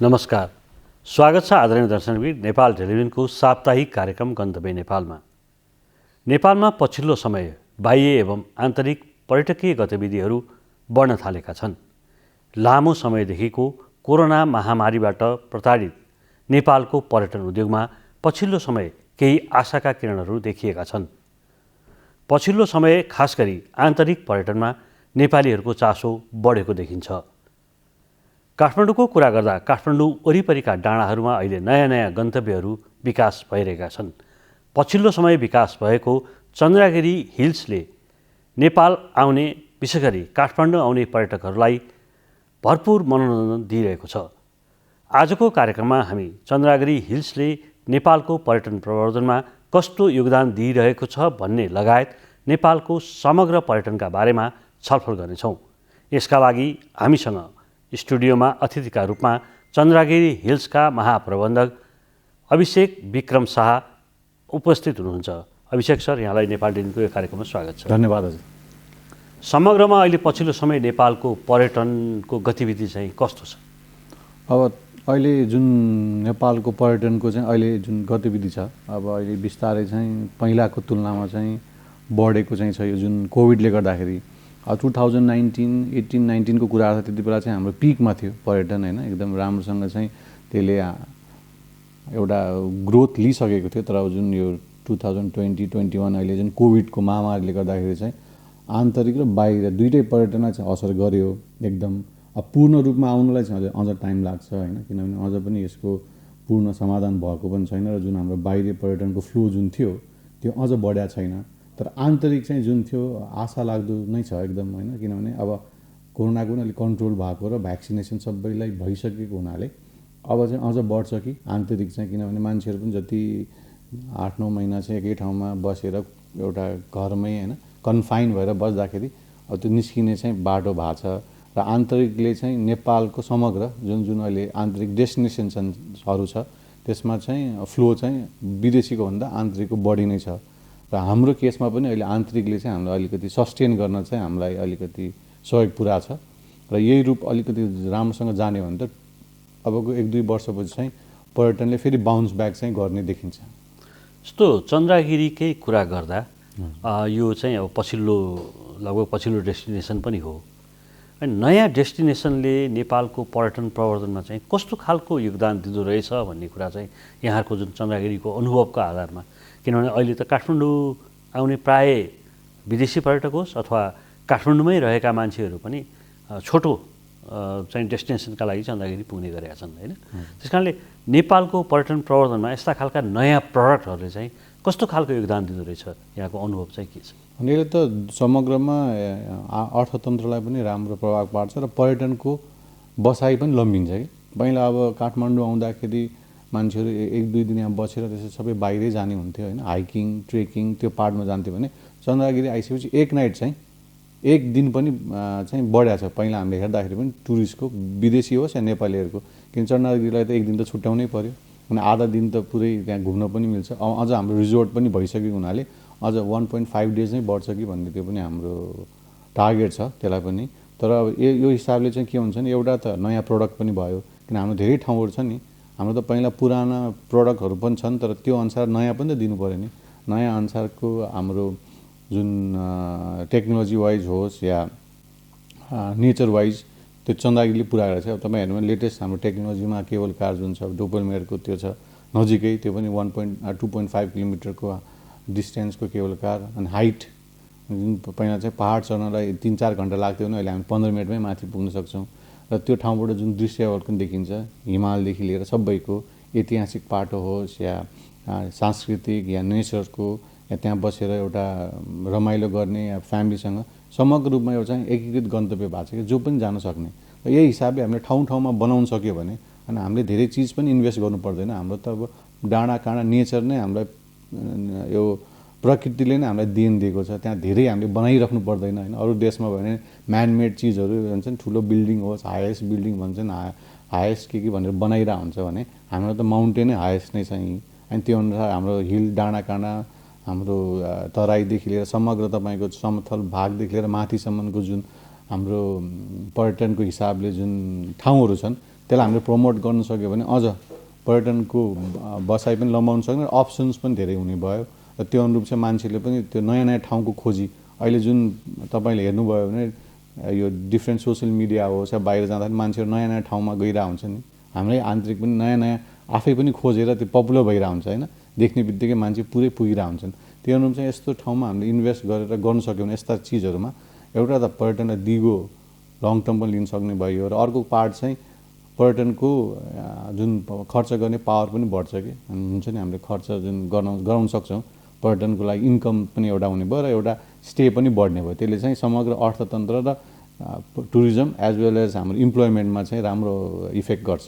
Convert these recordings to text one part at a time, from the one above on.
नमस्कार, स्वागत छ आदरणीय दर्शकबिन नेपाल टेलिभिजनको साप्ताहिक कार्यक्रम गन्तव्य नेपालमा। नेपालमा पछिल्लो समय बाह्य एवं आन्तरिक पर्यटकीय गतिविधिहरू बढ्न थालेका छन्। लामो समयदेखिको कोरोना महामारीबाट प्रताडित नेपालको पर्यटन उद्योगमा पछिल्लो समय केही आशाका किरणहरू देखिएका छन्। पछिल्लो समय खास गरी आन्तरिक पर्यटनमा नेपालीहरूको चासो बढेको देखिन्छ। काठमाडौँको कुरा गर्दा काठमाडौँ वरिपरिका डाँडाहरूमा अहिले नयाँ नयाँ गन्तव्यहरू विकास भइरहेका छन्। पछिल्लो समय विकास भएको चन्द्रागिरी हिल्सले नेपाल आउने विशेष गरी काठमाडौँ आउने पर्यटकहरूलाई भरपूर मनोरञ्जन दिइरहेको छ। आजको कार्यक्रममा हामी चन्द्रागिरी हिल्सले नेपालको पर्यटन प्रवर्धनमा कस्तो योगदान दिइरहेको छ भन्ने लगायत नेपालको समग्र पर्यटनका बारेमा छलफल गर्नेछौँ। यसका लागि हामीसँग स्टुडियोमा अतिथिका रूपमा चन्द्रागिरी हिल्सका महाप्रबन्धक अभिषेक विक्रम शाह उपस्थित हुनुहुन्छ। अभिषेक सर, यहाँलाई नेपाल टेलिभिजनको यो कार्यक्रममा स्वागत छ। धन्यवाद हजुर। समग्रमा अहिले पछिल्लो समय नेपालको पर्यटनको गतिविधि चाहिँ कस्तो छ? अब अहिले जुन नेपालको पर्यटनको चाहिँ अहिले जुन गतिविधि छ, अब अहिले बिस्तारै चाहिँ पहिलाको तुलनामा चाहिँ बढेको चाहिँ छ। यो जुन कोभिडले गर्दाखेरि 2018-19 को कुरा त्यति बेला चाहिँ हाम्रो पिकमा थियो पर्यटन, होइन, एकदम राम्रोसँग चाहिँ त्यसले एउटा ग्रोथ लिइसकेको थियो। तर अब जुन यो 2020-21 अहिले जुन कोभिडको महामारीले गर्दाखेरि चाहिँ आन्तरिक र बाहिर दुइटै पर्यटनलाई चाहिँ असर गर्यो एकदम। अब पूर्ण रूपमा आउनलाई चाहिँ अझ टाइम लाग्छ, होइन, किनभने अझ पनि यसको पूर्ण समाधान भएको पनि छैन र जुन हाम्रो बाहिरी पर्यटनको फ्लो जुन थियो त्यो अझ बढ्या छैन। तर आन्तरिक चाहिँ जुन थियो आशा लाग्दो नै छ एकदम, होइन, किनभने अब कोरोनाको पनि अलिक कन्ट्रोल भएको र भ्याक्सिनेसन सबैलाई भइसकेको हुनाले अब चाहिँ अझ बढ्छ कि आन्तरिक चाहिँ, किनभने मान्छेहरू पनि जति 8-9 महिना चाहिँ एकै ठाउँमा बसेर एउटा घरमै, होइन, कन्फाइन भएर बस्दाखेरि अब त्यो निस्किने चाहिँ बाटो भएको छ। र आन्तरिकले चाहिँ नेपालको समग्र जुन जुन अहिले आन्तरिक डेस्टिनेसनहरू छ त्यसमा चाहिँ फ्लो चाहिँ विदेशीको भन्दा आन्तरिकको बढी नै छ। र हाम्रो केसमा पनि अहिले आन्तरिकले चाहिँ हामीलाई अलिकति सस्टेन गर्न चाहिँ हामीलाई अलिकति सहयोग पुरा छ। र यही रूप अलिकति राम्रोसँग जाने भने त अबको 1-2 वर्षपछि चाहिँ पर्यटनले फेरि बाउन्स ब्याक चाहिँ गर्ने देखिन्छ। जस्तो चन्द्रागिरीकै कुरा गर्दा यो चाहिँ अब लगभग पछिल्लो डेस्टिनेसन पनि हो। नयाँ डेस्टिनेसनले नेपालको पर्यटन प्रवर्धनमा चाहिँ कस्तो खालको योगदान दिँदो रहेछ भन्ने कुरा चाहिँ यहाँहरूको जुन चन्द्रागिरीको अनुभवको आधारमा, किनभने अहिले त काठमाडौँ आउने प्राय विदेशी पर्यटक होस् अथवा काठमाडौँमै रहेका मान्छेहरू पनि छोटो चाहिँ डेस्टिनेसनका लागि चन्द्रागिरी पुग्ने गरेका छन्, होइन। त्यस कारणले नेपालको पर्यटन प्रवर्धनमा यस्ता खालका नयाँ प्रडक्टहरूले चाहिँ कस्तो खालको योगदान दिँदो रहेछ, यहाँको अनुभव चाहिँ के छ? अनि यसले त समग्रमा अर्थतन्त्रलाई पनि राम्रो प्रभाव पार्छ र पर्यटनको बसाइ पनि लम्बिन्छ कि। पहिला अब काठमाडौँ आउँदाखेरि मान्छेहरू 1-2 दिन यहाँ बसेर त्यसै सबै बाहिरै जाने हुन्थ्यो, होइन, हाइकिङ ट्रेकिङ त्यो पार्टमा जान्थ्यो भने चन्द्रागिरी आइसकेपछि एक नाइट चाहिँ एक दिन पनि चाहिँ बढ्या छ। पहिला हामीले हेर्दाखेरि पनि टुरिस्टको विदेशी होस् या नेपालीहरूको, किन चन्द्रागिरीलाई त एक दिन त छुट्याउनै पर्यो, अनि आधा दिन त पुरै त्यहाँ घुम्न पनि मिल्छ। अझ हाम्रो रिजोर्ट पनि भइसकेको हुनाले अझ 1.5 डेज नै बढ्छ कि भन्ने त्यो पनि हाम्रो टार्गेट छ त्यसलाई पनि। तर अब यो हिसाबले चाहिँ के हुन्छ नि, एउटा त नयाँ प्रडक्ट पनि भयो, किन हाम्रो धेरै ठाउँहरू छ नि, हाम्रो त पहिला पुराना प्रडक्टहरू पनि छन् तर त्यो अनुसार नयाँ पनि त दिनु पऱ्यो नि। नयाँ अनुसारको हाम्रो जुन टेक्नोलोजी वाइज होस् या नेचर वाइज त्यो चन्द्रागिरीले पुऱ्याएर छ। अब तपाईँ हेर्नु भने लेटेस्ट हाम्रो टेक्नोलोजीमा केबल कार जुन छ डोपलमेयरको त्यो छ नजिकै, त्यो पनि 2.5 किलोमिटरको डिस्टेन्सको केबल कार। अनि हाइट जुन पहिला चाहिँ पहाड चढ्नलाई 3-4 घन्टा लाग्थ्यो भने अहिले हामी 15 मिनटमै माथि पुग्न सक्छौँ। र त्यो ठाउँबाट जुन दृश्यहरू पनि देखिन्छ हिमालदेखि लिएर सबैको, ऐतिहासिक पाटो होस् या सांस्कृतिक या नेचरको, या त्यहाँ बसेर एउटा रमाइलो गर्ने या फ्यामिलीसँग समग्र रूपमा एउटा चाहिँ एकीकृत गन्तव्य भएको छ कि जो पनि जान सक्ने। र यही हिसाबले हामीले ठाउँ बनाउन सक्यो भने अनि हामीले धेरै चिज पनि इन्भेस्ट गर्नु पर्दैन। हाम्रो त अब डाँडा काँडा नेचर नै हामीलाई यो प्रकृतिले नै हामीलाई देन दिएको छ, त्यहाँ धेरै हामीले बनाइराख्नु पर्दैन, होइन। अरू देशमा भयो भने म्यानमेड चिजहरू भन्छन्, ठुलो बिल्डिङ होस्, हाइएस्ट बिल्डिङ भन्छन्, हाइएस्ट के भनेर बनाइरहेको हुन्छ भने हाम्रो त माउन्टेनै हाइएस्ट नै छ यहीँ। अनि त्यो अनुसार हाम्रो हिल डाँडा काँडा हाम्रो तराईदेखि लिएर समग्र तपाईँको समथल भागदेखि लिएर माथिसम्मको जुन हाम्रो पर्यटनको हिसाबले जुन ठाउँहरू छन् त्यसलाई हामीले प्रमोट गर्न सक्यो भने अझ पर्यटनको बसाइ पनि लम्बाउन सक्ने र अप्सन्स पनि धेरै हुने भयो र त्यो अनुरूप चाहिँ मान्छेले पनि त्यो नयाँ नयाँ ठाउँको खोजी अहिले जुन तपाईँले हेर्नुभयो भने यो डिफ्रेन्ट सोसियल मिडिया होस् या बाहिर जाँदाखेरि मान्छेहरू नयाँ नयाँ ठाउँमा गइरहेको हुन्छ नि हाम्रै आन्तरिक पनि नयाँ नयाँ आफै पनि खोजेर त्यो पपुलर भइरहेको हुन्छ होइन देख्ने बित्तिकै मान्छे पुरै पुगिरहेको हुन्छन् त्यो अनुरूप चाहिँ यस्तो ठाउँमा हामीले इन्भेस्ट गरेर गर्न सक्यो भने यस्ता चिजहरूमा एउटा त पर्यटनलाई दिगो लङ टर्म पनि लिन सक्ने भयो र अर्को पार्ट चाहिँ पर्यटनको जुन खर्च गर्ने पावर पनि बढ्छ कि हुन्छ नि हामीले खर्च जुन गराउन सक्छौँ पर्यटनको लागि इन्कम पनि एउटा हुने भयो र एउटा स्टे पनि बढ्ने भयो त्यसले चाहिँ समग्र अर्थतन्त्र र टुरिज्म एज वेल एज हाम्रो इम्प्लोइमेन्टमा चाहिँ राम्रो इफेक्ट गर्छ।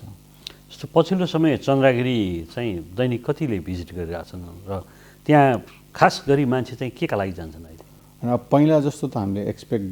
जस्तो पछिल्लो समय चन्द्रगिरी चाहिँ दैनिक कतिले भिजिट गरिरहेछन् र त्यहाँ खास गरी मान्छे चाहिँ के का लागि जान्छन् अहिले? पहिला जस्तो त हामीले एक्सपेक्ट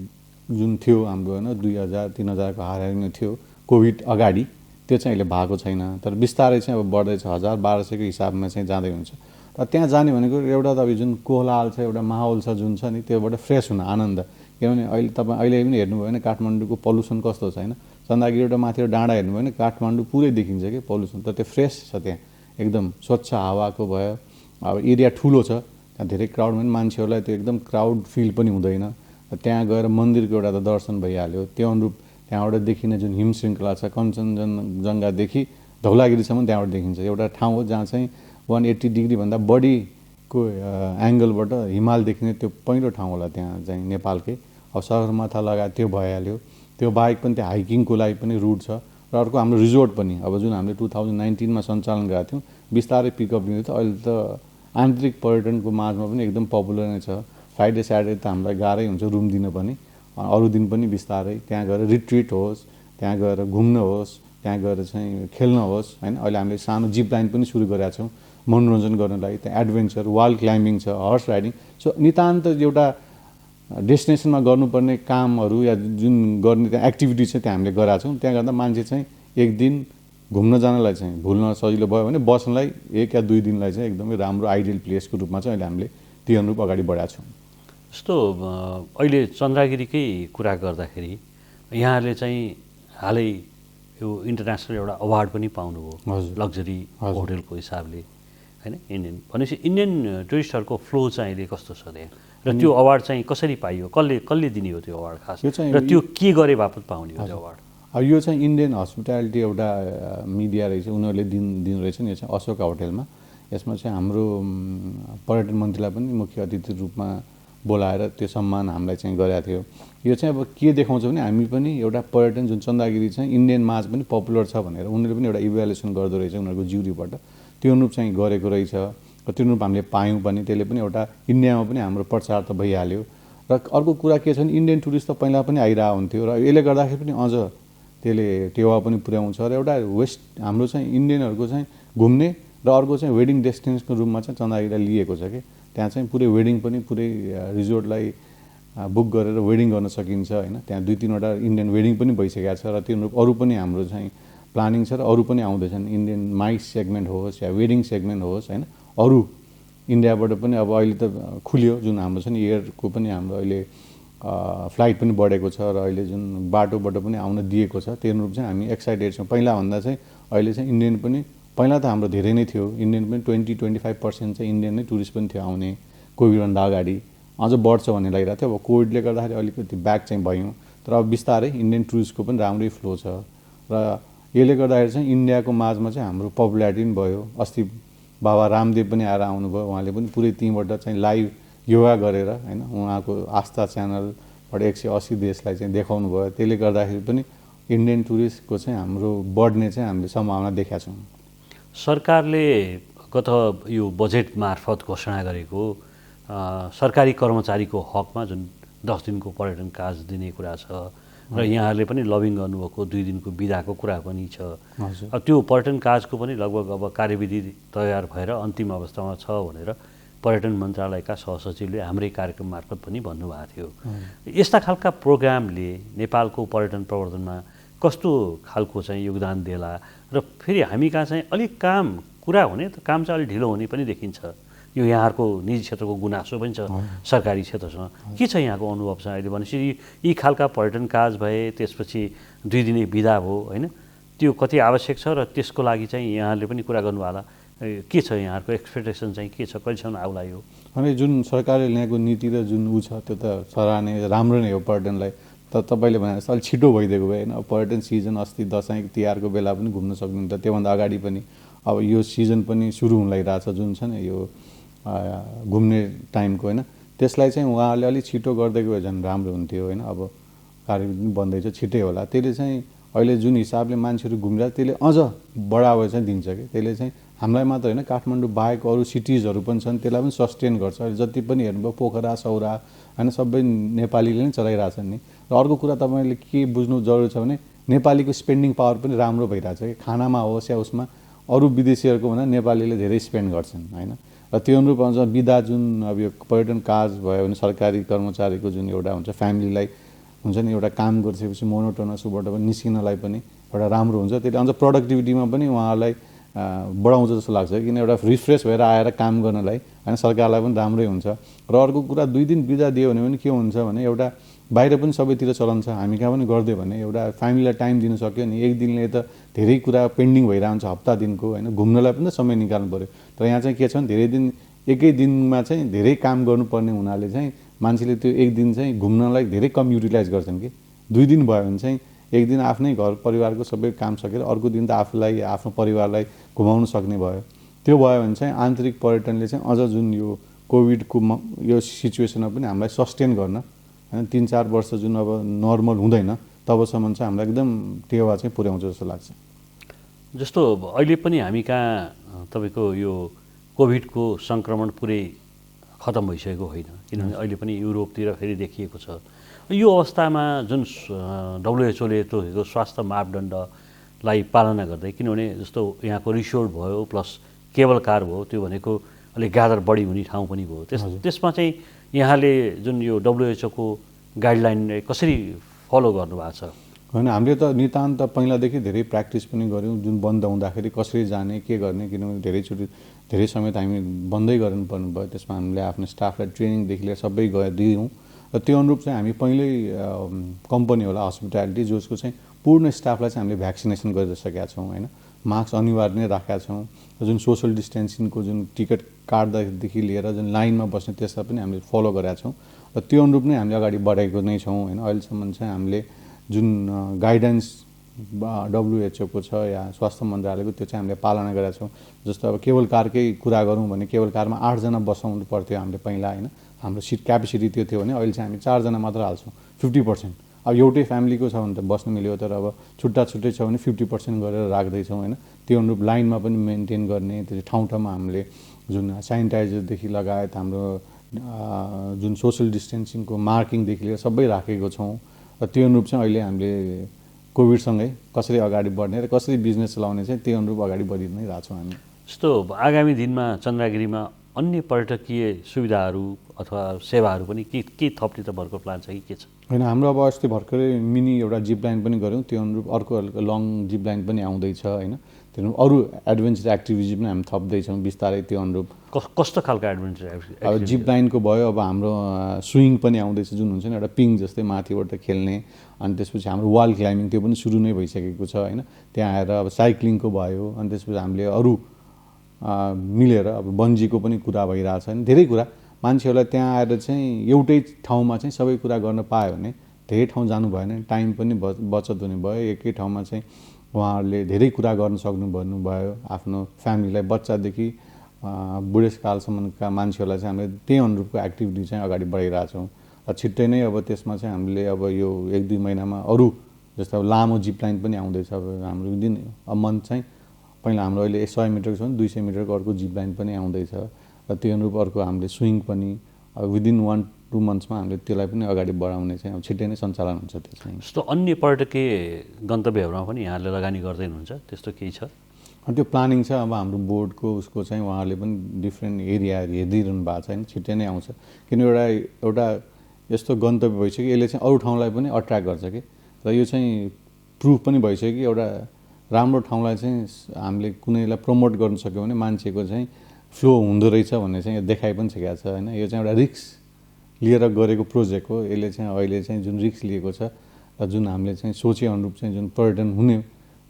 जुन थियो हाम्रो होइन 2000-3000को हाराहारीमा थियो कोभिड अगाडि त्यो चाहिँ अहिले भएको छैन तर बिस्तारै चाहिँ अब बढ्दैछ 1000-1200को हिसाबमा चाहिँ जाँदै हुन्छ र त्यहाँ जाने भनेको एउटा त अब जुन कोलाहल छ एउटा माहौल छ जुन छ नि त्योबाट फ्रेस हुन आनन्द किनभने अहिले तपाईँ अहिले पनि हेर्नुभयो भने काठमाडौँको पल्युसन कस्तो छ होइन चन्द्रगिरी एउटा माथि डाँडा हेर्नुभयो भने काठमाडौँ पुरै देखिन्छ कि पल्युसन त त्यो फ्रेस छ त्यहाँ एकदम स्वच्छ हावाको भयो अब एरिया ठुलो छ त्यहाँ धेरै क्राउड पनि मान्छेहरूलाई त्यो एकदम क्राउड फिल पनि हुँदैन त्यहाँ गएर मन्दिरको एउटा त दर्शन भइहाल्यो त्यो अनुरूप त्यहाँबाट देखिने जुन हिम श्रृङ्खला छ कञ्चनजङ्घादेखि धौलागिरीसम्म त्यहाँबाट देखिन्छ एउटा ठाउँ हो जहाँ चाहिँ 180 डिग्रीभन्दा बढीको एङ्गलबाट हिमाल देखिने त्यो पहिलो ठाउँ होला त्यहाँ चाहिँ नेपालकै अब सगरमाथा लगायत त्यो भइहाल्यो त्यो बाहेक पनि त्यहाँ हाइकिङको लागि पनि रुट छ र अर्को हाम्रो रिजोर्ट पनि अब जुन हामीले 2019मा सञ्चालन गरेका थियौँ बिस्तारै पिकअप लिँदै थियो अहिले त आन्तरिक पर्यटनको माझमा पनि एकदम पपुलर नै छ फ्राइडे स्याटरडे त हामीलाई गाह्रै हुन्छ रुम दिन पनि अरू दिन पनि बिस्तारै त्यहाँ गएर रिट्रिट होस् त्यहाँ गएर घुम्न होस् त्यहाँ गएर चाहिँ खेल्न होस् होइन अहिले हामीले सानो जिप लाइन पनि सुरु गरेका छौँ मनोरञ्जन गर्नलाई त्यहाँ एडभेन्चर वाल क्लाइम्बिङ छ हर्स राइडिङ सो नितान्त एउटा डेस्टिनेसनमा गर्नुपर्ने कामहरू या जुन गर्ने त्यहाँ एक्टिभिटी चाहिँ त्यहाँ हामीले गराएको छौँ त्यहाँ गर्दा मान्छे चाहिँ एक दिन घुम्न जानलाई चाहिँ भुल्न सजिलो भयो भने बस्नलाई 1 या 2 दिनलाई चाहिँ एकदमै राम्रो आइडियल प्लेसको रूपमा चाहिँ अहिले हामीले त्यो अनुरूप अगाडि बढाएको छौँ। जस्तो अहिले चन्द्रगिरीकै कुरा गर्दाखेरि यहाँहरूले चाहिँ हालै यो इन्टरनेसनल एउटा अवार्ड पनि पाउनुभयो लग्जरी होटलको हिसाबले होइन इन्डियन भनेपछि इन्डियन टुरिस्टहरूको फ्लो चाहिँ अहिले कस्तो छ त्यहाँ र त्यो अवार्ड चाहिँ कसरी पाइयो कसले दिने हो त्यो अवार्ड खास र त्यो के गरे बापत पाउने हो त्यो अवार्ड? अब यो चाहिँ इन्डियन हस्पिटालिटी एउटा मिडिया रहेछ उनीहरूले दिनु रहेछ नि यो चाहिँ अशोका होटेलमा यसमा चाहिँ हाम्रो पर्यटन मन्त्रीलाई पनि मुख्य अतिथि रूपमा बोलाएर त्यो सम्मान हामीलाई चाहिँ गरेको थियो। यो चाहिँ अब के देखाउँछ भने हामी पनि एउटा पर्यटन जुन चन्द्रगिरी चाहिँ इन्डियन माझ पनि पपुलर छ भनेर उनीहरूले पनि एउटा इभ्यालुएसन गर्दो रहेछ उनीहरूको ज्युरीबाट त्यो अनुरूप चाहिँ गरेको रहेछ र त्यो अनुरूप हामीले पायौँ पनि त्यसले पनि एउटा इन्डियामा पनि हाम्रो प्रचार त भइहाल्यो र अर्को कुरा के छ भने इन्डियन टुरिस्ट त पहिला पनि आइरहेको हुन्थ्यो र यसले गर्दाखेरि पनि अझ त्यसले टेवा पनि पुर्याउँछ र एउटा वेस्ट हाम्रो चाहिँ इन्डियनहरूको चाहिँ घुम्ने र अर्को चाहिँ वेडिङ डेस्टिनेसनको रूपमा चाहिँ चन्द्रगिरीलाई लिएको छ कि त्यहाँ चाहिँ पुरै वेडिङ पनि पुरै रिजोर्टलाई बुक गरेर वेडिङ गर्न सकिन्छ होइन त्यहाँ 2-3वटा इन्डियन वेडिङ पनि भइसकेको छ र त्यो अनुरूप अरू पनि हाम्रो चाहिँ प्लानिङ छ र अरू पनि आउँदैछन् इन्डियन माइस सेगमेन्ट होस् या वेडिङ सेगमेन्ट होस् होइन अरू इन्डियाबाट पनि अब अहिले त खुल्यो जुन हाम्रो छ नि एयरको पनि हाम्रो अहिले फ्लाइट पनि बढेको छ र अहिले जुन बाटोबाट पनि आउन दिएको छ त्यो अनुरूप चाहिँ हामी एक्साइटेड छौँ। पहिलाभन्दा चाहिँ अहिले चाहिँ इन्डियन पनि पहिला त हाम्रो धेरै नै थियो इन्डियन पनि 20-25% चाहिँ इन्डियन नै टुरिस्ट पनि थियो आउने कोभिडभन्दा अगाडि अझ बढ्छ भन्ने लागिरहेको थियो अब कोभिडले गर्दाखेरि अलिकति ब्याक चाहिँ भयौँ तर अब बिस्तारै इन्डियन टुरिस्टको पनि राम्रै फ्लो छ र यसले गर्दाखेरि चाहिँ इन्डियाको माझमा चाहिँ हाम्रो पपुल्यारिटी पनि भयो। अस्ति बाबा रामदेव पनि आएर आउनुभयो उहाँले पनि पुरै त्यहीँबाट चाहिँ लाइभ योगा गरेर होइन उहाँको आस्था च्यानलबाट 180 देशलाई चाहिँ देखाउनु भयो त्यसले गर्दाखेरि पनि इन्डियन टुरिस्टको चाहिँ हाम्रो बढ्ने चाहिँ हामीले सम्भावना देखाएको छौँ। सरकारले गत यो बजेट मार्फत घोषणा गरेको सरकारी कर्मचारीको हकमा जुन 10 दिनको पर्यटन काज दिने कुरा छ र यहाँहरूले पनि लबिङ गर्नुभएको 2 दिनको बिदाको कुरा पनि छ। अब त्यो पर्यटन काजको पनि लगभग अब कार्यविधि तयार भएर अन्तिम अवस्थामा छ भनेर पर्यटन मन्त्रालयका सहसचिवले हाम्रै कार्यक्रम मार्फत पनि भन्नुभएको थियो। यस्ता खालका प्रोग्रामले नेपालको पर्यटन प्रवर्धनमा कस्तो खालको चाहिँ योगदान देला र फेरि हामी कहाँ चाहिँ अलिक कुरा हुने त काम चाहिँ अलिक ढिलो हुने पनि देखिन्छ यो यहाँहरूको निजी क्षेत्रको गुनासो पनि छ सरकारी क्षेत्रसँग। के छ यहाँको अनुभव छ अहिले भनेपछि यी खालका पर्यटन काज भए त्यसपछि 2 दिने बिदा भयो होइन, त्यो कति आवश्यक छ र त्यसको लागि चाहिँ यहाँले पनि कुरा गर्नु होला, के छ यहाँहरूको एक्सपेक्टेसन चाहिँ के छ, कहिलेसम्म आउला यो? अनि जुन सरकारले ल्याएको नीति र जुन ऊ छ त्यो त सराहनीय राम्रो नै हो पर्यटनलाई। तपाईँले भने जस्तो अलिक छिटो भइदिएको भए होइन, पर्यटन सिजन अस्ति दसैँ तिहारको बेला पनि घुम्न सक्नुहुन्छ, त्योभन्दा अगाडि पनि अब यो सिजन पनि सुरु हुन लागिरहेछ जुन छ नि यो घुम्ने टाइमको होइन, त्यसलाई चाहिँ उहाँहरूले अलिक छिटो गरिदिएको भए झन् राम्रो हुन्थ्यो होइन। अब कार्यक्रम पनि बन्दैछ, छिट्टै होला। त्यसले चाहिँ अहिले जुन हिसाबले मान्छेहरू घुमिरहेको त्यसले अझ बढावा चाहिँ दिन्छ कि, त्यसले चाहिँ हामीलाई मात्र होइन काठमाडौँ बाहेक अरू सिटिजहरू पनि छन् त्यसलाई पनि सस्टेन गर्छ। अहिले जति पनि हेर्नुभयो पोखरा सौरा होइन सबै नेपालीले नै चलाइरहेछन् नि। र अर्को कुरा तपाईँले के बुझ्नु जरुरी छ भने नेपालीको स्पेन्डिङ पावर पनि राम्रो भइरहेछ कि, खानामा होस् या उसमा अरू विदेशीहरूको भन्दा नेपालीले धेरै स्पेन्ड गर्छन् होइन। र त्यो अनुरूप अझ बिदा जुन अब यो पर्यटन काज भयो भने सरकारी कर्मचारीको जुन एउटा हुन्छ फ्यामिलीलाई हुन्छ नि एउटा काम गरिसकेपछि मोनोटोनस उबाट पनि निस्किनलाई पनि एउटा राम्रो हुन्छ। त्यसले अझ प्रोडक्टिभिटीमा पनि उहाँहरूलाई बढाउँछ जस्तो लाग्छ, किन एउटा रिफ्रेस भएर आएर काम गर्नलाई होइन सरकारलाई पनि राम्रै हुन्छ। र अर्को कुरा 2 दिन बिदा दियो भने पनि के हुन्छ भने एउटा बाहिर पनि सबैतिर चलन छ, हामी कहाँ पनि गरिदियो भने एउटा फ्यामिलीलाई टाइम दिन सक्यो नि। एक दिनले त धेरै कुरा पेन्डिङ भइरहन्छ हप्ता दिनको होइन, घुम्नलाई पनि त समय निकाल्नु पऱ्यो। तर यहाँ चाहिँ के छ भने धेरै दिन एकै दिनमा चाहिँ धेरै काम गर्नुपर्ने हुनाले चाहिँ मान्छेले त्यो एक दिन चाहिँ घुम्नलाई धेरै कम युटिलाइज गर्छन् कि। 2 दिन भयो भने चाहिँ एक दिन आफ्नै घर परिवारको सबै काम सकेर अर्को दिन त आफूलाई आफ्नो परिवारलाई घुमाउन सक्ने भयो। त्यो भयो भने चाहिँ आन्तरिक पर्यटनले चाहिँ अझ जुन यो कोभिडको यो सिचुएसनमा पनि हामीलाई सस्टेन गर्न होइन 3-4 वर्ष जुन अब नर्मल हुँदैन तबसम्म चाहिँ हामीलाई एकदम टेवा चाहिँ पुर्याउँछ जस्तो लाग्छ। जस्तो अहिले पनि हामी कहाँ तपाईँको यो कोभिडको सङ्क्रमण पुरै खतम भइसकेको होइन, किनभने अहिले पनि युरोपतिर फेरि देखिएको छ। यो अवस्थामा जुन WHO ले तोकेको स्वास्थ्य मापदण्डलाई पालना गर्दै, किनभने जस्तो यहाँको रिसोर्ट भयो प्लस केबल कार भयो, त्यो भनेको अलिक ग्यादर बढी हुने ठाउँ पनि भयो, त्यसमा चाहिँ यहाँले जुन यो WHO को गाइडलाइन कसरी फलो गर्नुभएको छ? होइन हामीले त नितान्त पहिलादेखि धेरै प्र्याक्टिस पनि गऱ्यौँ जुन बन्द हुँदाखेरि कसरी जाने के गर्ने, किनभने धेरै समय त हामी बन्दै गर्नुपर्ने भयो। त्यसमा हामीले आफ्नो स्टाफलाई ट्रेनिङदेखि लिएर सबै दियौँ र त्यो अनुरूप चाहिँ हामी पहिल्यै कम्पनी होला हस्पिटालिटी जसको चाहिँ पूर्ण स्टाफलाई चाहिँ हामीले भ्याक्सिनेसन गरिसकेका छौँ होइन। मास्क अनिवार्य नै राखेका छौँ र जुन सोसल डिस्टेन्सिङको जुन टिकट काट्दादेखि लिएर जुन लाइनमा बस्ने त्यसलाई पनि हामीले फलो गरेका छौँ र त्यो अनुरूप नै हामीले अगाडि बढाएको नै छौँ होइन। अहिलेसम्म चाहिँ हामीले जुन गाइडेन्स WHO को छ या स्वास्थ्य मन्त्रालयको त्यो चाहिँ हामीले पालना गरेका छौँ। जस्तो अब केबल कारकै कुरा गरौँ भने केबल कारमा 8 जना बसाउनु पर्थ्यो हामीले पहिला होइन, हाम्रो सिट क्यापेसिटी त्यो थियो भने अहिले चाहिँ हामी 4 जना मात्र हाल्छौँ 50%। अब एउटै फ्यामिलीको छ भने त बस्नु मिल्यो, तर अब छुट्टा छुट्टै छ भने 50% गरेर राख्दैछौँ होइन। त्यो अनुरूप लाइनमा पनि मेन्टेन गर्ने, त्यो ठाउँ ठाउँमा हामीले जुन सेनिटाइजरदेखि लगायत हाम्रो जुन सोसल डिस्टेन्सिङको मार्किङदेखि लिएर सबै राखेको छौँ र त्यो अनुरूप चाहिँ अहिले हामीले कोभिडसँगै कसरी अगाडि बढ्ने र कसरी बिजनेस चलाउने चाहिँ त्यो अनुरूप अगाडि बढि नै रहेछौँ हामी। जस्तो आगामी दिनमा चन्द्रगिरीमा अन्य पर्यटकीय सुविधाहरू अथवा सेवाहरू पनि के थप्ने त भरको प्लान छ कि के छ? होइन, हाम्रो अब अस्ति भर्खरै मिनी एउटा जिप लाइन पनि गऱ्यौँ, त्यो अनुरूप अर्को लङ जिप लाइन पनि आउँदैछ होइन। त्यो अरू एडभेन्चर एक्टिभिटी पनि हामी थप्दैछौँ बिस्तारै त्यो अनुरूप। कस्तो खालको एडभेन्चर एक्टिभिटी? अब जिप लाइनको भयो, अब हाम्रो स्विङ पनि आउँदैछ जुन हुन्छ नि एउटा पिङ जस्तै माथिबाट खेल्ने, अनि त्यसपछि हाम्रो वाल क्लाइम्बिङ त्यो पनि सुरु नै भइसकेको छ होइन। त्यहाँ आएर अब साइक्लिङको भयो, अनि त्यसपछि हामीले अरू मिलेर अब बन्जीको पनि कुरा भइरहेछ होइन। धेरै कुरा मान्छेहरूलाई त्यहाँ आएर चाहिँ एउटै ठाउँमा चाहिँ सबै कुरा गर्न पायो भने धेरै ठाउँ जानु भएन, टाइम पनि बचत हुने भयो, एकै ठाउँमा चाहिँ उहाँहरूले धेरै कुरा गर्न सक्नु भन्नुभयो। आफ्नो फ्यामिलीलाई बच्चादेखि बुढेसकालसम्मका मान्छेहरूलाई चाहिँ हामीले त्यही अनुरूपको एक्टिभिटी चाहिँ अगाडि बढाइरहेछौँ र छिट्टै नै अब त्यसमा चाहिँ हामीले अब यो 1-2 महिनामा अरू जस्तो अब लामो जिप लाइन पनि आउँदैछ। अब हाम्रो विदिन अ मन्थ चाहिँ पहिला हाम्रो अहिले 100 मिटरको छ भने 200 मिटरको अर्को जिप लाइन पनि आउँदैछ र त्यो अनुरूप अर्को हामीले स्विङ पनि अब विदिन 1-2 मन्थ्समा हामीले त्यसलाई पनि अगाडि बढाउने चाहिँ अब छिट्टै नै सञ्चालन हुन्छ। त्यो चाहिँ जस्तो अन्य पर्यटकीय गन्तव्यहरूमा पनि यहाँले लगानी गर्दै हुनुहुन्छ, त्यस्तो केही छ? त्यो प्लानिङ छ। अब हाम्रो बोर्डको उसको चाहिँ उहाँहरूले पनि डिफ्रेन्ट एरियाहरू हेरिदिइरहनु भएको छ होइन, छिट्टै नै आउँछ। किन एउटा यस्तो गन्तव्य भइसक्यो यसले चाहिँ अरू ठाउँलाई पनि अट्र्याक्ट गर्छ कि, र यो चाहिँ प्रुफ पनि भइसक्यो कि एउटा राम्रो ठाउँलाई चाहिँ हामीले कुनैलाई प्रमोट गर्न सक्यो भने मान्छेको चाहिँ फ्लो हुँदो रहेछ भन्ने चाहिँ देखाइ पनि सकेको छ होइन। यो चाहिँ एउटा रिस्क लिएर गरेको प्रोजेक्ट हो। यसले चाहिँ अहिले चाहिँ जुन रिस्क लिएको छ र जुन हामीले चाहिँ सोचे अनुरूप चाहिँ जुन पर्यटन हुने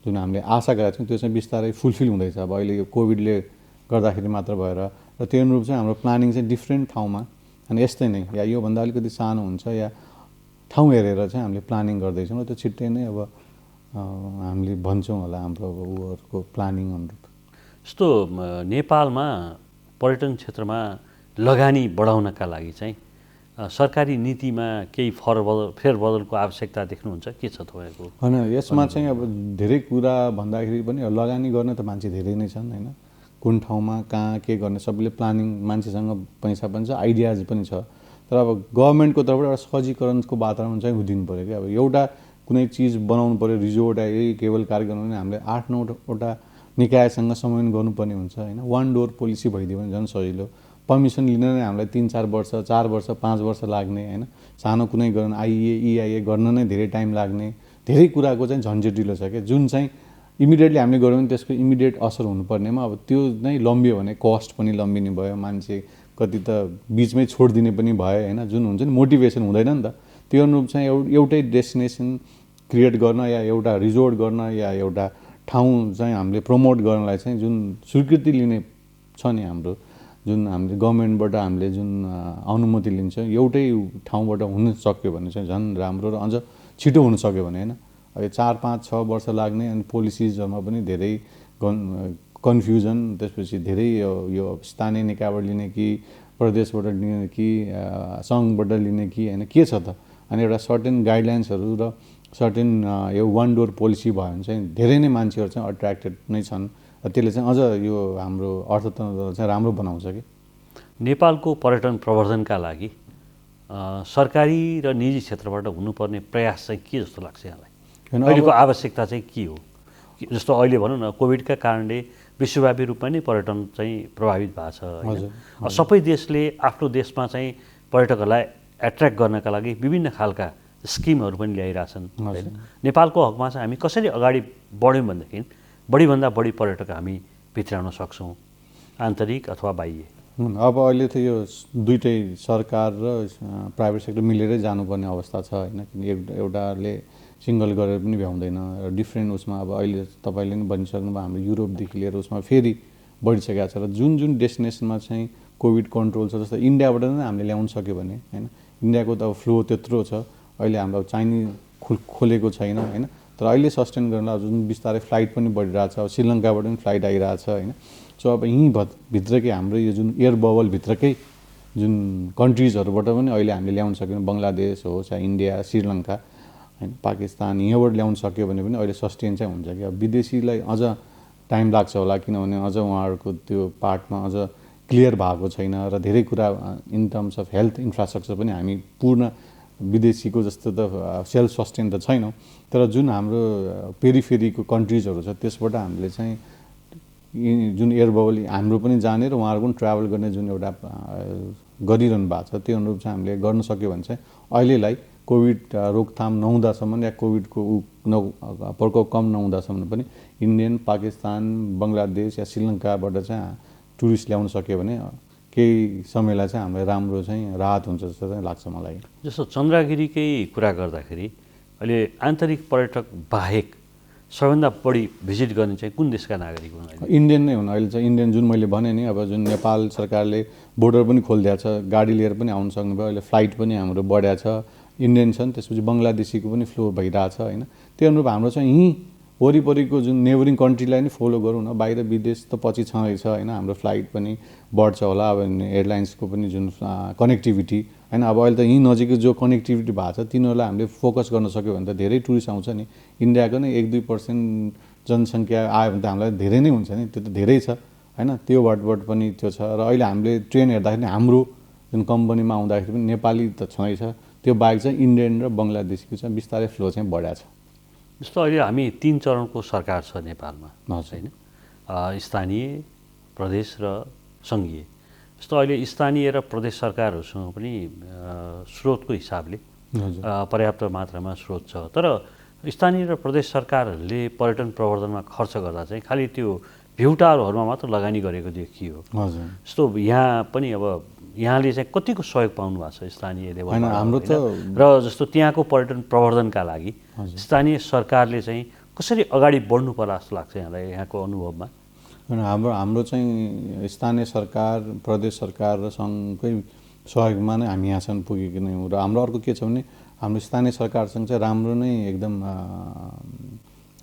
जुन हामीले आशा गरेका छौँ त्यो चाहिँ बिस्तारै फुलफिल हुँदैछ। अब अहिले यो कोभिडले गर्दाखेरि मात्र भएर र त्यो अनुरूप चाहिँ हाम्रो प्लानिङ चाहिँ डिफ्रेन्ट ठाउँमा अनि यस्तै नै या योभन्दा अलिकति सानो हुन्छ या ठाउँ हेरेर चाहिँ हामीले प्लानिङ गर्दैछौँ र त्यो छिट्टै नै अब हामीले भन्छौँ होला हाम्रो अब उहरूको प्लानिङ अनुरूप। जस्तो नेपालमा पर्यटन क्षेत्रमा लगानी बढाउनका लागि चाहिँ सरकारी नीतिमा केही फेरबदलको आवश्यकता देख्नुहुन्छ? के छ तपाईँको? होइन, यसमा चाहिँ अब धेरै कुरा भन्दाखेरि पनि लगानी गर्न त मान्छे धेरै नै छन् होइन। कुन ठाउँमा कहाँ के गर्ने सबैले प्लानिङ, मान्छेसँग पैसा पनि छ, आइडियाज पनि छ। तर अब गभर्मेन्टको तर्फबाट एउटा सहजीकरणको वातावरण चाहिँ दिनु पऱ्यो कि। अब एउटा कुनै चिज बनाउनु पऱ्यो, रिजोर्ट या यही केवल कार्यक्रम भने हामीले 8-9वटा निकायसँग समन्वय गर्नुपर्ने हुन्छ होइन। वान डोर पोलिसी भइदियो भने झन् सजिलो। पर्मिसन लिन नै हामीलाई 3-4 वर्ष, 4 वर्ष, 5 वर्ष लाग्ने होइन। सानो कुनै गर्न आइए EIA गर्न नै धेरै टाइम लाग्ने, धेरै कुराको चाहिँ झन्झटिलो छ क्या। जुन चाहिँ इमिडिएटली हामीले गऱ्यौँ भने त्यसको इमिडिएट असर हुनुपर्नेमा अब त्यो नै लम्बियो भने कस्ट पनि लम्बिने भयो, मान्छे कति त बिचमै छोडिदिने पनि भयो होइन। जुन हुन्छ नि मोटिभेसन हुँदैन नि त। त्यो अनुरूप चाहिँ एउटै डेस्टिनेसन क्रिएट गर्न या एउटा रिजोर्ट गर्न या एउटा ठाउँ चाहिँ हामीले प्रमोट गर्नलाई चाहिँ जुन स्वीकृति लिने छ नि हाम्रो, जुन हामीले गभर्मेन्टबाट हामीले जुन अनुमति लिन्छौँ एउटै ठाउँबाट हुन सक्यो भने चाहिँ झन् राम्रो र अझ छिटो हुन सक्यो भने होइन। अब 4-5-6 वर्ष लाग्ने अनि पोलिसिजहरूमा पनि धेरै कन्फ्युजन, त्यसपछि धेरै यो स्थानीय निकायबाट लिने कि प्रदेशबाट लिने कि सङ्घबाट लिने कि होइन, के छ त। अनि एउटा सर्टेन गाइडलाइन्सहरू र सर्टेन यो वान डोर पोलिसी भयो भने चाहिँ धेरै नै मान्छेहरू चाहिँ अट्र्याक्टेड नै छन् र त्यसले चाहिँ अझ यो हाम्रो अर्थतन्त्र चाहिँ राम्रो बनाउँछ कि। नेपालको पर्यटन प्रवर्धनका लागि सरकारी र निजी क्षेत्रबाट हुनुपर्ने प्रयास चाहिँ के जस्तो लाग्छ यहाँलाई? अहिलेको आवश्यकता चाहिँ के हो? जस्तो अहिले भनौँ न कोभिडका कारणले विश्वव्यापी रूपमा नै पर्यटन चाहिँ प्रभावित भएको छ होइन। सबै देशले आफ्नो देशमा चाहिँ पर्यटकहरूलाई एट्र्याक्ट गर्नका लागि विभिन्न खालका स्किमहरू पनि ल्याइरहेछन् होइन। नेपालको हकमा चाहिँ हामी कसरी अगाडि बढ्यौँ भनेदेखि बढीभन्दा बढी पर्यटक हामी भित्राउन सक्छौँ, आन्तरिक अथवा बाह्य? अब अहिले त यो दुइटै सरकार र प्राइभेट सेक्टर मिलेरै जानुपर्ने अवस्था छ होइन। किन एउटाले सिङ्गल गरेर पनि भ्याउँदैन र डिफ्रेन्ट उसमा अब अहिले तपाईँले पनि भनिसक्नुभयो हाम्रो युरोपदेखि लिएर उसमा फेरि बढिसकेको छ र जुन जुन डेस्टिनेसनमा चाहिँ कोभिड कन्ट्रोल छ, जस्तो इन्डियाबाट नै हामीले ल्याउन सक्यो भने होइन। इन्डियाको त अब फ्लो त्यत्रो छ, अहिले हाम्रो चाइनिज खोलेको छैन होइन। तर अहिले सस्टेन गर्न जुन बिस्तारै फ्लाइट पनि बढिरहेछ, अब श्रीलङ्काबाट पनि फ्लाइट आइरहेछ होइन। सो अब यहीँ भित्रकै हाम्रो यो जुन एयर बबलभित्रकै जुन कन्ट्रिजहरूबाट पनि अहिले हामीले ल्याउन सक्यौँ, बङ्गलादेश होस् या इन्डिया, श्रीलङ्का होइन, पाकिस्तान, यहाँबाट ल्याउन सक्यो भने पनि अहिले सस्टेन चाहिँ हुन्छ कि। अब विदेशीलाई अझ टाइम लाग्छ होला, किनभने अझ उहाँहरूको त्यो पार्टमा अझ क्लियर भएको छैन र धेरै कुरा in terms of health infrastructure पनि हामी पूर्ण विदेशीको जस्तो त सेल्फ सस्टेन त छैनौँ। तर जुन हाम्रो पेरिफेरीको कन्ट्रिजहरू छ त्यसबाट हामीले चाहिँ जुन एयर बबल हाम्रो पनि जाने र उहाँहरूको पनि ट्राभल गर्ने जुन एउटा गरिरहनु भएको छ त्यो अनुरूप चाहिँ हामीले गर्न सक्यो भने चाहिँ अहिलेलाई कोभिड रोकथाम नहुँदासम्म या कोभिडको प्रकोप कम नहुँदासम्म पनि इन्डियन, पाकिस्तान, बङ्गलादेश या श्रीलङ्काबाट चाहिँ टुरिस्ट ल्याउन सक्यो भने केही समयलाई चाहिँ हामीलाई राम्रो चाहिँ राहत हुन्छ जस्तो चाहिँ लाग्छ मलाई। जस्तो चन्द्रगिरीकै कुरा गर्दाखेरि अहिले आन्तरिक पर्यटक बाहेक सबैभन्दा बढी भिजिट गर्ने चाहिँ कुन देशका नागरिक हुन्? इन्डियन नै हुन् अहिले चाहिँ। इन्डियन जुन मैले भने नि, अब जुन नेपाल सरकारले बोर्डर पनि खोलिदिएको छ, गाडी लिएर पनि आउन सक्नुभयो, अहिले फ्लाइट पनि हाम्रो बढिया छ, इन्डियन छन्, त्यसपछि बङ्गलादेशीको पनि फ्लो भइरहेछ होइन। त्यो अनुरूप हाम्रो चाहिँ यहीँ वरिपरिको जुन नेबरिङ कन्ट्रीलाई नै फलो गरौँ न, बाहिर विदेश त पछि छँदैछ होइन। हाम्रो फ्लाइट पनि बढ्छ होला, अब एयरलाइन्सको पनि जुन कनेक्टिभिटी होइन। अब अहिले त यहीँ नजिकै जो कनेक्टिभिटी भएको छ तिनीहरूलाई हामीले फोकस गर्न सक्यो भने त धेरै टुरिस्ट आउँछ नि। इन्डियाको नै 1-2% जनसङ्ख्या आयो भने त हामीलाई धेरै नै हुन्छ नि, त्यो त धेरै छ होइन। त्यो बाटबाट पनि त्यो छ र अहिले हामीले ट्रेन हेर्दाखेरि हाम्रो जुन कम्पनीमा आउँदाखेरि पनि नेपाली त छँदैछ, त्यो बाहेक चाहिँ इन्डियन र बङ्गलादेशको चाहिँ बिस्तारै फ्लो चाहिँ बढाएको छ। जस्तो अहिले हामी 3 चरणको सरकार छ नेपालमा होइन, स्थानीय, प्रदेश र सङ्घीय। जस्तो अहिले स्थानीय र प्रदेश सरकारहरूसँग पनि स्रोतको हिसाबले पर्याप्त मात्रामा स्रोत छ। तर स्थानीय र प्रदेश सरकारहरूले पर्यटन प्रवर्धनमा खर्च गर्दा चाहिँ खालि त्यो भ्युटारहरूमा मात्र लगानी गरेको देखियो। हजुर जस्तो यहाँ पनि अब यहाँले चाहिँ कतिको सहयोग पाउनु भएको छ स्थानीय होइन, हाम्रो त र जस्तो त्यहाँको पर्यटन प्रवर्धनका लागि स्थानीय सरकारले चाहिँ कसरी अगाडि बढ्नु पर्ला जस्तो लाग्छ यहाँलाई, यहाँको अनुभवमा? होइन, हाम्रो चाहिँ स्थानीय सरकार, प्रदेश सरकार र सङ्घकै सहयोगमा नै हामी यहाँसम्म पुगेको नै हौँ। र हाम्रो अर्को के छ भने हाम्रो स्थानीय सरकारसँग चाहिँ राम्रो नै एकदम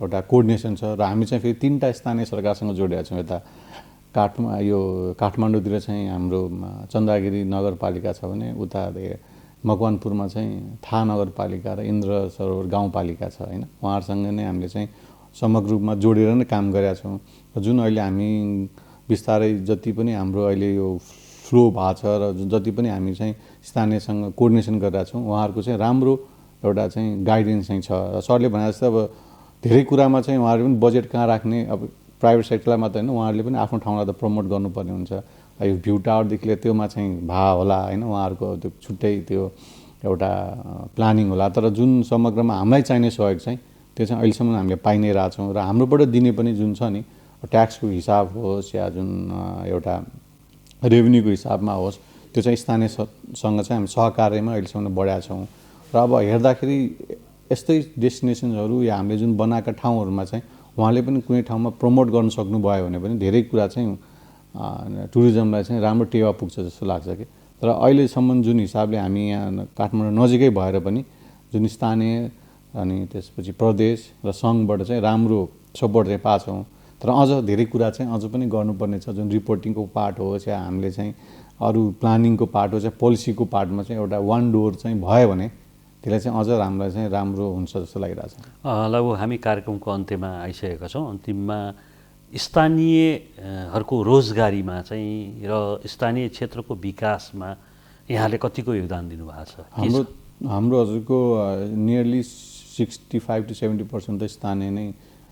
एउटा कोअर्डिनेसन छ। र हामी चाहिँ फेरि 3टा स्थानीय सरकारसँग जोडिएका छौँ। यता काठमाडौँतिर चाहिँ हाम्रो चन्द्रगिरी नगरपालिका छ भने उता मकवानपुरमा चाहिँ थाहा नगरपालिका र इन्द्र सरोवर गाउँपालिका छ होइन। उहाँहरूसँग नै हामीले चाहिँ समग्र रूपमा जोडेर नै काम गरेका छौँ। र जुन अहिले हामी बिस्तारै जति पनि हाम्रो अहिले यो फ्लो भएको छ र जति पनि हामी चाहिँ स्थानीयसँग कोअर्डिनेसन गरिरहेका छौँ, उहाँहरूको चाहिँ राम्रो एउटा चाहिँ गाइडेन्स चाहिँ छ। र सरले भने जस्तो अब धेरै कुरामा चाहिँ उहाँहरूले पनि बजेट कहाँ राख्ने, अब प्राइभेट सेक्टरलाई मात्र होइन, उहाँहरूले पनि आफ्नो ठाउँलाई त प्रमोट गर्नुपर्ने हुन्छ। यो भ्यू टावरदेखि लिएर त्योमा चाहिँ भा होला होइन, उहाँहरूको त्यो छुट्टै त्यो एउटा प्लानिङ होला। तर जुन समग्रमा हामीलाई चाहिने सहयोग चाहिँ त्यो चाहिँ अहिलेसम्म हामीले पाइ नै रहेछौँ। र हाम्रोबाट दिने पनि जुन छ नि, ट्याक्सको हिसाब होस् या जुन एउटा रेभेन्यूको हिसाबमा होस्, त्यो चाहिँ स्थानीयसँग चाहिँ हामी सहकार्यमा अहिलेसम्म बढाएका छौँ। र अब हेर्दाखेरि यस्तै डेस्टिनेसन्सहरू या हामीले जुन बनाएका ठाउँहरूमा चाहिँ उहाँले पनि कुनै ठाउँमा प्रमोट गर्न सक्नुभयो भने पनि धेरै कुरा चाहिँ टुरिज्मलाई चाहिँ राम्रो टेवा पुग्छ जस्तो लाग्छ कि। तर अहिलेसम्म जुन हिसाबले हामी यहाँ काठमाडौँ नजिकै भएर पनि जुन स्थानीय अनि त्यसपछि प्रदेश र सङ्घबाट चाहिँ राम्रो सपोर्ट चाहिँ पाछौँ। तर अझ धेरै कुरा चाहिँ अझ पनि गर्नुपर्ने छ। जुन रिपोर्टिङको पार्ट होस् या हामीले चाहिँ अरू प्लानिङको पार्ट होस् या पोलिसीको पार्टमा चाहिँ एउटा वान डोर चाहिँ भयो भने त्यसलाई चाहिँ अझ हामीलाई चाहिँ राम्रो हुन्छ जस्तो लागिरहेछ। लगभग हामी कार्यक्रमको अन्त्यमा आइसकेका छौँ। अन्तिममा स्थानीयहरूको रोजगारीमा चाहिँ र स्थानीय क्षेत्रको विकासमा यहाँले कतिको योगदान दिनुभएको छ? हाम्रो हजुरको नियरली 65 to 70% त स्थानीय नै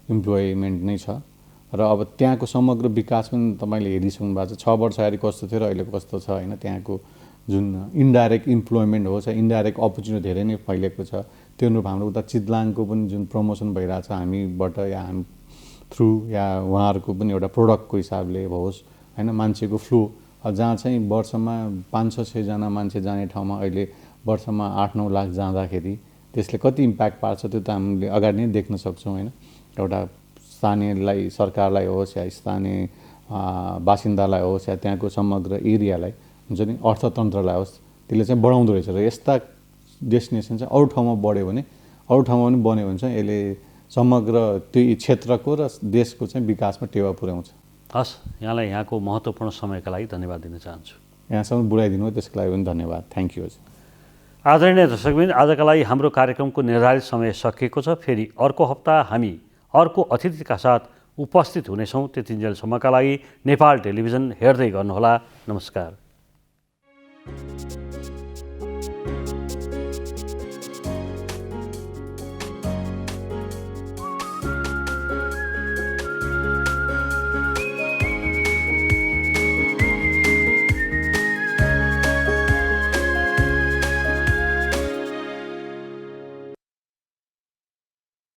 इम्प्लोइमेन्ट नै छ। र अब त्यहाँको समग्र विकास पनि तपाईँले हेरिसक्नु भएको छ। 6 वर्ष अगाडि कस्तो थियो र अहिले कस्तो छ होइन। त्यहाँको जुन इन्डाइरेक्ट इम्प्लोइमेन्ट होस् या इन्डाइरेक्ट अपर्च्युनिटी धेरै नै फैलिएको छ। त्यो अनुरूप हाम्रो उता चितलाङको पनि जुन प्रमोसन भइरहेछ हामीबाट या हामी थ्रु या उहाँहरूको पनि एउटा प्रोडक्टको हिसाबले होस् होइन, मान्छेको फ्लो जहाँ चाहिँ वर्षमा 500-600 जना मान्छे जाने ठाउँमा अहिले वर्षमा 8-9 लाख जाँदाखेरि त्यसले कति इम्प्याक्ट पार्छ त्यो त हामीले अगाडि नै देख्न सक्छौँ होइन। एउटा स्थानीयलाई, सरकारलाई होस् या स्थानीय बासिन्दालाई होस् या त्यहाँको समग्र एरियालाई हुन्छ नि, अर्थतन्त्रलाई होस्, त्यसले चाहिँ बढाउँदो रहेछ। र यस्ता डेस्टिनेसन चाहिँ अरू ठाउँमा बढ्यो भने, अरू ठाउँमा पनि बन्यो भने चाहिँ यसले समग्र त्यो क्षेत्रको र देशको चाहिँ विकासमा टेवा पुर्याउँछ। हस्, यहाँलाई यहाँको महत्त्वपूर्ण समयका लागि धन्यवाद दिन चाहन्छु। यहाँसम्म बोलाइदिनु भयो त्यसको लागि पनि धन्यवाद। Thank you. आदरणीय दर्शकवृन्द, आजका लागि हाम्रो कार्यक्रमको निर्धारित समय सकिएको छ। फेरि अर्को हप्ता हामी अर्को अतिथिका साथ उपस्थित हुनेछौँ। त्यतिन्जेलसम्मका लागि नेपाल टेलिभिजन हेर्दै गर्नुहोला। नमस्कार।